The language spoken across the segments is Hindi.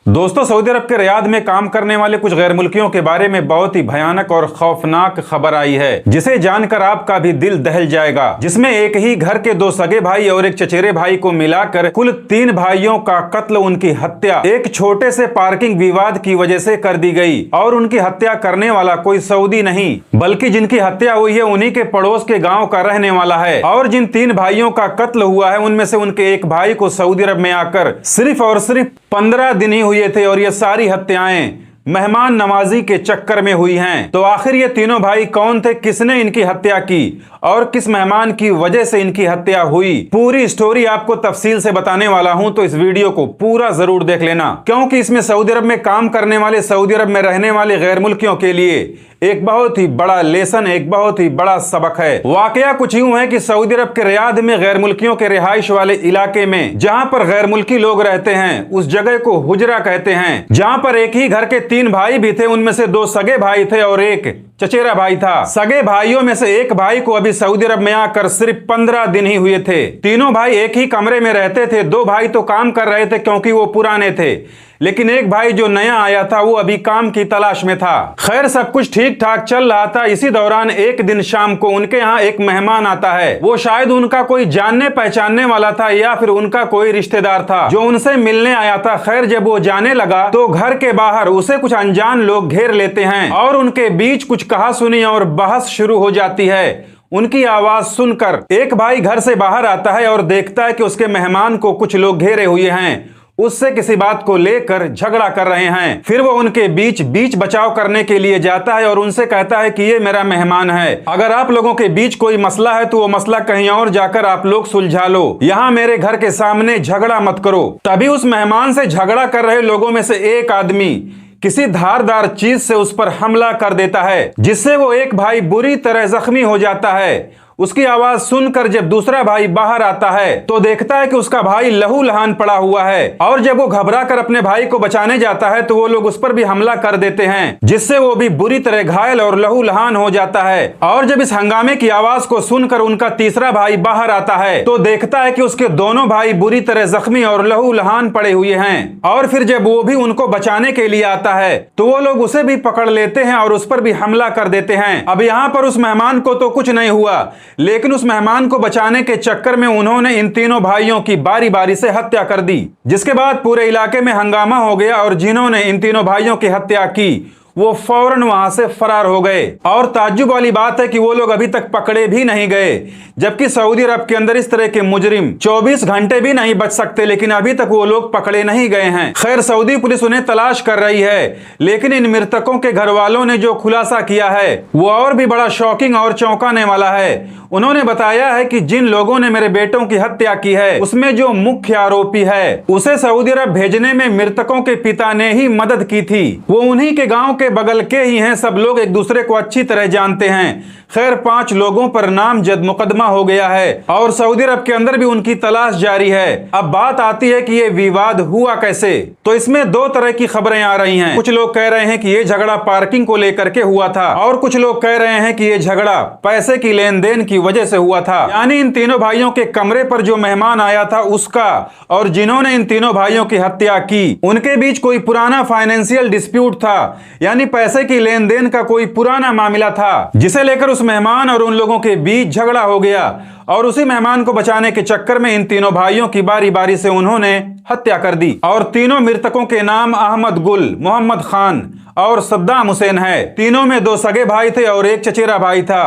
दोस्तों, सऊदी अरब के रियाद में काम करने वाले कुछ गैर मुल्कियों के बारे में बहुत ही भयानक और खौफनाक खबर आई है, जिसे जानकर आपका भी दिल दहल जाएगा। जिसमें एक ही घर के दो सगे भाई और एक चचेरे भाई को मिलाकर कुल 3 भाइयों का कत्ल, उनकी हत्या एक छोटे से पार्किंग विवाद की वजह से कर दी गई। और उनकी हत्या करने वाला कोई सऊदी नहीं, बल्कि जिनकी हत्या हुई है उन्हीं के पड़ोस के गाँव का रहने वाला है। और जिन 3 भाइयों का कत्ल हुआ है उनमें से उनके एक भाई को सऊदी अरब में आकर सिर्फ और सिर्फ 15 दिन ही हुए थे, और ये सारी हत्याएं मेहमान नवाजी के चक्कर में हुई हैं। तो आखिर ये तीनों भाई कौन थे, किसने इनकी हत्या की और किस मेहमान की वजह से इनकी हत्या हुई, पूरी स्टोरी आपको तफसील से बताने वाला हूं। तो इस वीडियो को पूरा जरूर देख लेना, क्योंकि इसमें सऊदी अरब में काम करने वाले, सऊदी अरब में रहने वाले गैर मुल्कियों के लिए एक बहुत ही बड़ा लेसन, एक बहुत ही बड़ा सबक है। वाकया कुछ यूं है कि सऊदी अरब के रियाद में गैर मुल्कियों के रिहाइश वाले इलाके में जहां पर गैर मुल्की लोग रहते हैं, उस जगह को हुजरा कहते हैं, जहां पर एक ही घर के 3 भाई भी थे। उनमें से 2 सगे भाई थे और एक चचेरा भाई था। सगे भाइयों में से एक भाई को अभी सऊदी अरब में आकर सिर्फ 15 दिन ही हुए थे। तीनों भाई एक ही कमरे में रहते थे। 2 भाई तो काम कर रहे थे क्योंकि वो पुराने थे, लेकिन एक भाई जो नया आया था वो अभी काम की तलाश में था। खैर, सब कुछ ठीक ठाक चल रहा था। इसी दौरान एक दिन शाम को उनके यहाँ एक मेहमान आता है। वो शायद उनका कोई जानने पहचानने वाला था या फिर उनका कोई रिश्तेदार था जो उनसे मिलने आया था। खैर, जब वो जाने लगा तो घर के बाहर उसे कुछ अनजान लोग घेर लेते हैं और उनके बीच कुछ कहासुनी और बहस शुरू हो जाती है। उनकी आवाज सुनकर एक भाई घर से बाहर आता है और देखता है कि उसके मेहमान को कुछ लोग घेरे हुए हैं, उससे किसी बात को लेकर झगड़ा कर रहे हैं। फिर वो उनके बीच बचाव करने के लिए जाता है और उनसे कहता है कि ये मेरा मेहमान है, अगर आप लोगों के बीच कोई मसला है तो वो मसला कहीं और जाकर आप लोग सुलझा लो, यहाँ मेरे घर के सामने झगड़ा मत करो। तभी उस मेहमान से झगड़ा कर रहे लोगों में से एक आदमी किसी धारदार चीज से उस पर हमला कर देता है, जिससे वो एक भाई बुरी तरह जख्मी हो जाता है। उसकी आवाज सुनकर जब दूसरा भाई बाहर आता है तो देखता है कि उसका भाई लहू लहान पड़ा हुआ है, और जब वो घबरा कर अपने भाई को बचाने जाता है तो वो लोग उस पर भी हमला कर देते हैं, जिससे वो भी बुरी तरह घायल और लहू लहान हो जाता है। और जब इस हंगामे की आवाज को सुनकर उनका तीसरा भाई बाहर आता है तो देखता है कि उसके दोनों भाई बुरी तरह जख्मी और लहू लहान पड़े हुए हैं। और फिर जब वो भी उनको बचाने के लिए आता है तो वो लोग उसे भी पकड़ लेते हैं और उस पर भी हमला कर देते हैं। अब यहाँ पर उस मेहमान को तो कुछ नहीं हुआ, लेकिन उस मेहमान को बचाने के चक्कर में उन्होंने इन तीनों भाइयों की बारी बारी से हत्या कर दी, जिसके बाद पूरे इलाके में हंगामा हो गया और जिन्होंने इन तीनों भाइयों की हत्या की वो फौरन वहां से फरार हो गए। और ताज्जुब वाली बात है कि वो लोग अभी तक पकड़े भी नहीं गए, जबकि सऊदी अरब के अंदर इस तरह के मुजरिम 24 घंटे भी नहीं बच सकते, लेकिन अभी तक वो लोग पकड़े नहीं गए हैं। खैर, सऊदी पुलिस उन्हें तलाश कर रही है, लेकिन इन मृतकों के घर वालों ने जो खुलासा किया है वो और भी बड़ा शॉकिंग और चौंकाने वाला है। उन्होंने बताया है कि जिन लोगों ने मेरे बेटों की हत्या की है उसमें जो मुख्य आरोपी है उसे सऊदी अरब भेजने में मृतकों के पिता ने ही मदद की थी। वो उन्हीं के गांव के बगल के ही हैं, सब लोग एक दूसरे को अच्छी तरह जानते हैं। खैर, 5 लोगों पर नामजद मुकदमा हो गया है और सऊदी अरब के अंदर भी उनकी तलाश जारी है। अब बात आती है कि ये विवाद हुआ कैसे। तो इसमें 2 तरह की खबरें आ रही हैं। कुछ लोग कह रहे हैं कि ये झगड़ा पार्किंग को लेकर के हुआ था, और कुछ लोग कह रहे हैं कि ये झगड़ा पैसे की लेन देन की वजह से हुआ था। यानी इन तीनों भाइयों के कमरे पर जो मेहमान आया था उसका और जिन्होंने इन तीनों भाइयों की हत्या की, उनके बीच कोई पुराना फाइनेंशियल डिस्प्यूट था, यानी पैसे की लेन देन का कोई पुराना मामला था, जिसे लेकर उस मेहमान और उन लोगों के बीच झगड़ा हो गया। और उसी मेहमान को बचाने के चक्कर में इन तीनों भाइयों की बारी बारी से उन्होंने हत्या कर दी। और तीनों मृतकों के नाम अहमद गुल, मोहम्मद खान और सद्दाम हुसैन है। तीनों में 2 सगे भाई थे और एक चचेरा भाई था।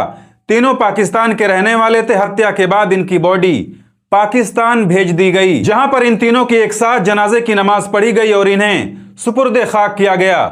तीनों पाकिस्तान के रहने वाले थे। हत्या के बाद इनकी बॉडी पाकिस्तान भेज दी गई, जहां पर इन तीनों की एक साथ जनाजे की नमाज पढ़ी गई और इन्हें सुपुर्दे खाक किया गया।